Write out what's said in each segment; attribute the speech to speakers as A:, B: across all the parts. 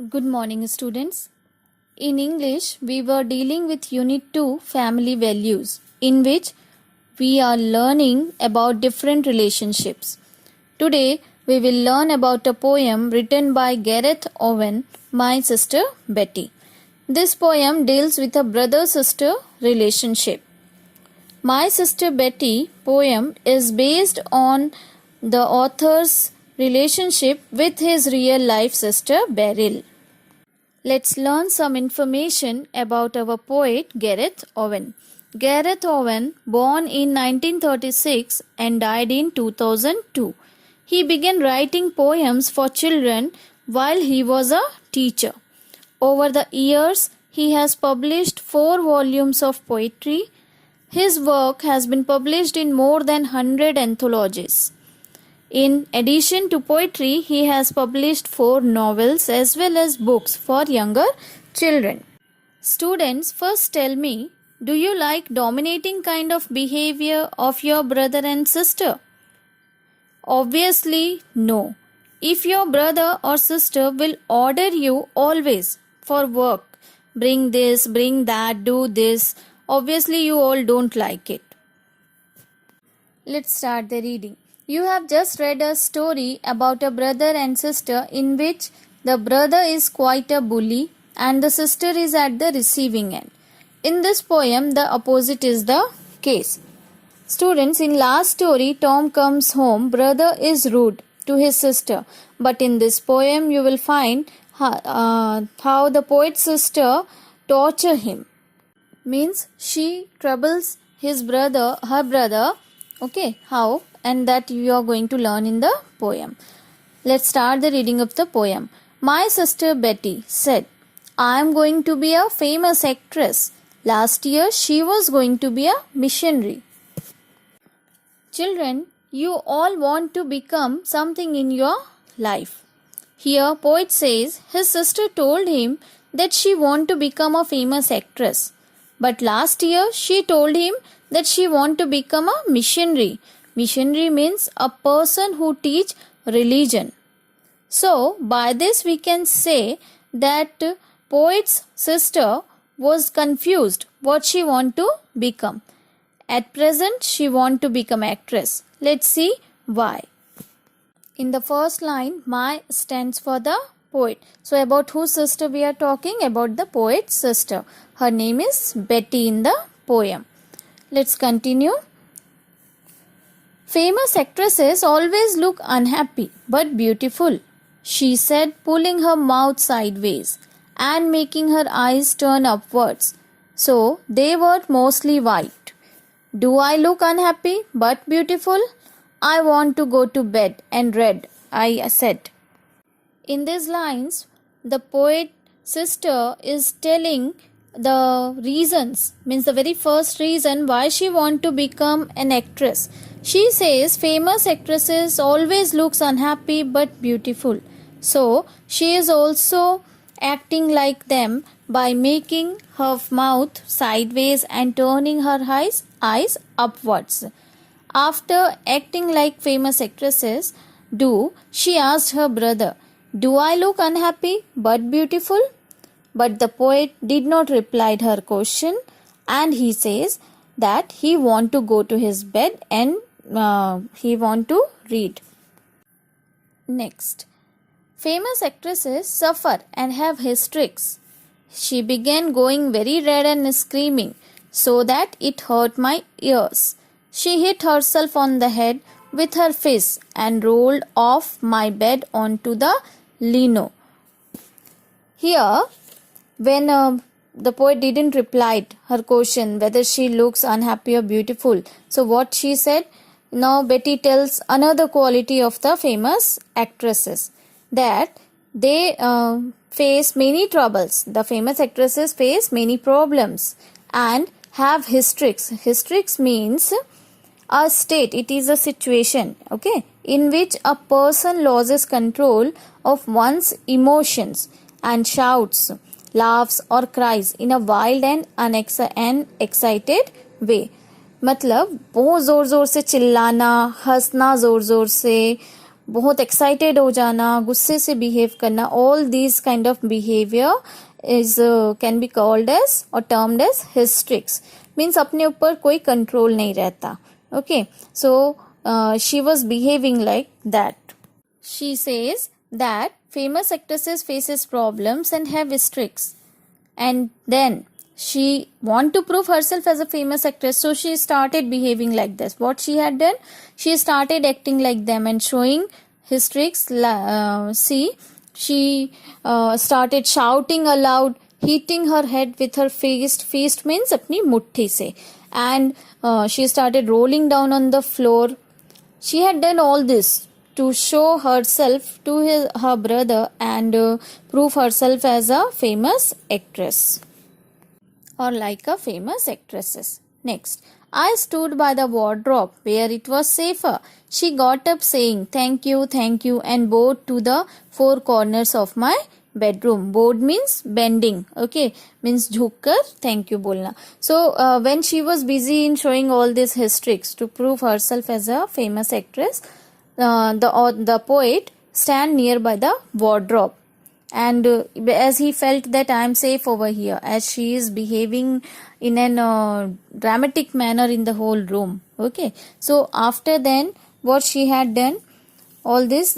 A: Good morning, students. In English, we were dealing with Unit 2 Family Values, in which we are learning about different relationships. Today, we will learn about a poem written by Gareth Owen, My Sister Betty. This poem deals with a brother-sister relationship. My Sister Betty poem is based on the author's relationship with his real life sister Beryl. Let's learn some information about our poet Gareth Owen. Gareth Owen, born in 1936 and died in 2002. He began writing poems for children while he was a teacher. Over the years, he has published 4 volumes of poetry. His work has been published in more than 100 anthologies. In addition to poetry, he has published 4 novels as well as books for younger children. Students, first tell me, do you like dominating kind of behavior of your brother and sister? Obviously, no. If your brother or sister will order you always for work, bring this, bring that, do this, obviously you all don't like it. Let's start the reading. You have just read a story about a brother and sister in which the brother is quite a bully and the sister is at the receiving end. In this poem, the opposite is the case. Students, in last story, Tom comes home, brother is rude to his sister. But in this poem, you will find how the poet's sister torture him. Means she troubles her brother. Okay, how? And that you are going to learn in the poem. Let's start the reading of the poem. My sister Betty said, I am going to be a famous actress. Last year she was going to be a missionary. Children, you all want to become something in your life. Here poet says his sister told him that she want to become a famous actress. But last year she told him that she want to become a missionary. Missionary means a person who teach religion. So, by this we can say that poet's sister was confused what she want to become. At present, she want to become actress. Let's see why. In the first line, my stands for the poet. So, about whose sister we are talking? About the poet's sister. Her name is Betty in the poem. Let's continue. Famous actresses always look unhappy but beautiful, she said, pulling her mouth sideways and making her eyes turn upwards. So they were mostly white. Do I look unhappy but beautiful? I want to go to bed and read, I said. In these lines, the poet's sister is telling the reasons, means the very first reason why she want to become an actress. She says famous actresses always looks unhappy but beautiful. So she is also acting like them by making her mouth sideways and turning her eyes upwards. After acting like famous actresses she asked her brother, do I look unhappy but beautiful? But the poet did not reply her question and he says that he want to go to his bed and he want to read. Next. Famous actresses suffer and have hysterics. She began going very red and screaming so that it hurt my ears. She hit herself on the head with her fist and rolled off my bed onto the lino. Here, when the poet didn't reply her question whether she looks unhappy or beautiful, so what she said, now Betty tells another quality of the famous actresses, that they face many troubles. The famous actresses face many problems and have hysterics. Hysterics means a state, it is a situation, okay, in which a person loses control of one's emotions and shouts, laughs or cries in a wild and excited way. मतलब बहुत ज़ोर ज़ोर से चिल्लाना, हंसना ज़ोर ज़ोर से, बहुत एक्साइटेड हो जाना, गुस्से से बिहेव करना, all these kind of behaviour is can be called as और टर्म्ड एज हिस्ट्रिक्स. मीन्स अपने ऊपर कोई कंट्रोल नहीं रहता. Okay, so she was behaving like that. She says that famous actresses faces problems and have streaks, and then she want to prove herself as a famous actress, so she started behaving like this. What she had done, she started acting like them and showing his tricks. See, she started shouting aloud, hitting her head with her fist. Fist means apni mutti se. And she started rolling down on the floor. She had done all this to show herself to her brother and prove herself as a famous actress or like a famous actresses. Next, I stood by the wardrobe where it was safer. She got up saying thank you and bowed to the four corners of my bedroom. Bowed means bending. Okay, means jhukkar thank you bolna. So when she was busy in showing all these tricks to prove herself as a famous actress, the poet stand near by the wardrobe, and as he felt that I am safe over here, as she is behaving in an dramatic manner in the whole room. Okay, so after then what she had done, all this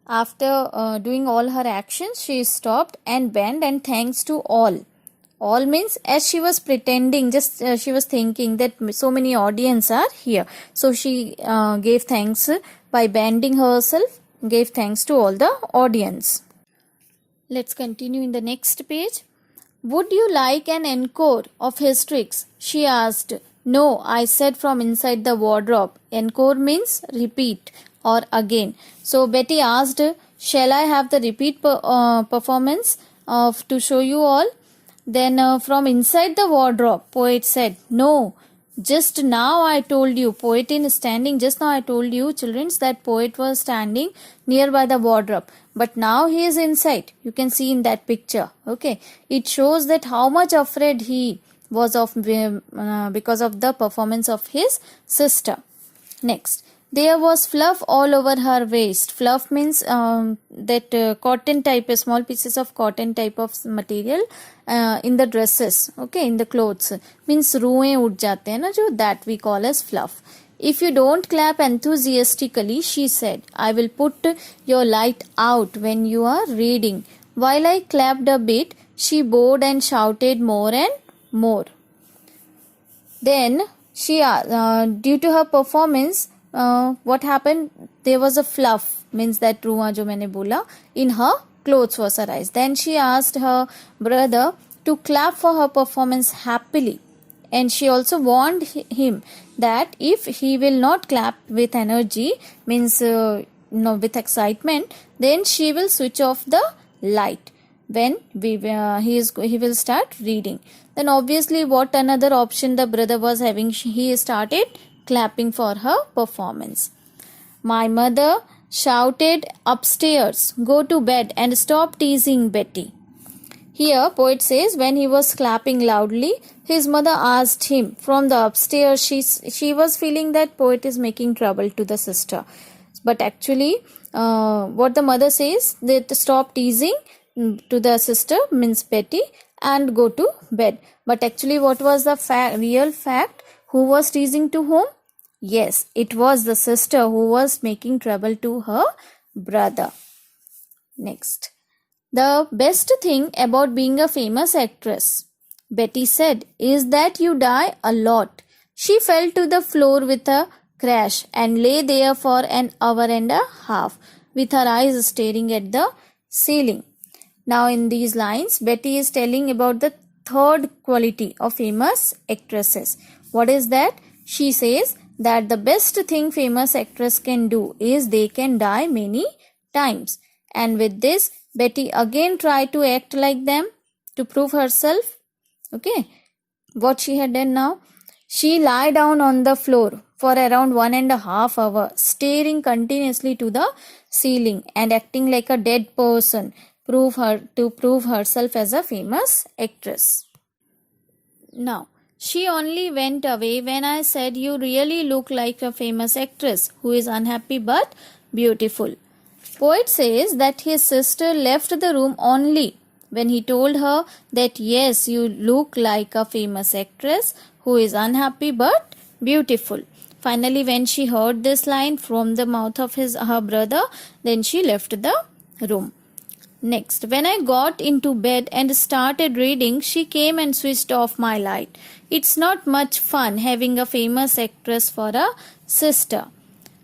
A: after doing all her actions, she stopped and bent and thanks to all. All means as she was pretending, just she was thinking that so many audience are here, so she gave thanks by bending herself, gave thanks to all the audience. Let's continue in the next page. Would you like an encore of his tricks? She asked. No, I said from inside the wardrobe. Encore means repeat or again. So Betty asked, shall I have the repeat performance of to show you all? Then from inside the wardrobe, poet said, no, just now I told you, poet in standing, just now I told you, children, that poet was standing nearby the wardrobe. But now he is inside. You can see in that picture. Okay, it shows that how much afraid he was of because of the performance of his sister. Next, there was fluff all over her waist. Fluff means that cotton type, small pieces of cotton type of material in the dresses. Okay, in the clothes. Means ruएं उठ जाते हैं ना जो, that we call as fluff. If you don't clap enthusiastically, she said, I will put your light out when you are reading. While I clapped a bit, she bowed and shouted more and more. Then she, due to her performance, what happened? There was a fluff, means that ruआ जो मैंने बोला, in her clothes was arise. Then she asked her brother to clap for her performance happily, and she also warned him that if he will not clap with energy, means with excitement, then she will switch off the light when he will start reading. Then obviously what another option the brother was having, he started clapping for her performance. My mother shouted upstairs, go to bed and stop teasing Betty. Here poet says when he was clapping loudly, his mother asked him from the upstairs. She was feeling that poet is making trouble to the sister, but actually what the mother says, that stop teasing to the sister, means Betty, and go to bed. But actually what was the real fact? Who was teasing to whom? Yes, it was the sister who was making trouble to her brother. Next, the best thing about being a famous actress, Betty said, is that you die a lot. She fell to the floor with a crash and lay there for an hour and a half with her eyes staring at the ceiling. Now in these lines, Betty is telling about the third quality of famous actresses. What is that? She says that the best thing famous actress can do is they can die many times. And with this, Betty again tried to act like them to prove herself. Okay, what she had done now? She lay down on the floor for around 1.5 hours, staring continuously to the ceiling and acting like a dead person, to prove herself as a famous actress. Now, She only went away when I said you really look like a famous actress who is unhappy but beautiful. Poet says that his sister left the room only when he told her that yes, you look like a famous actress who is unhappy but beautiful. Finally, when she heard this line from the mouth of her brother, then she left the room. Next, when I got into bed and started reading, she came and switched off my light. It's not much fun having a famous actress for a sister.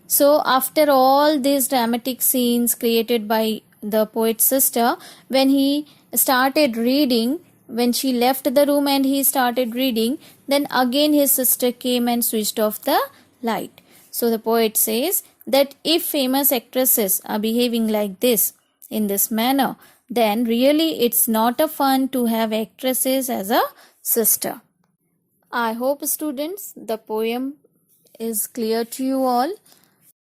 A: So, after all these dramatic scenes created by the poet's sister, when he started reading, when she left the room and he started reading, then again his sister came and switched off the light. So, the poet says that if famous actresses are behaving like this, in this manner, then really it's not a fun to have actresses as a sister. I hope students the poem is clear to you all.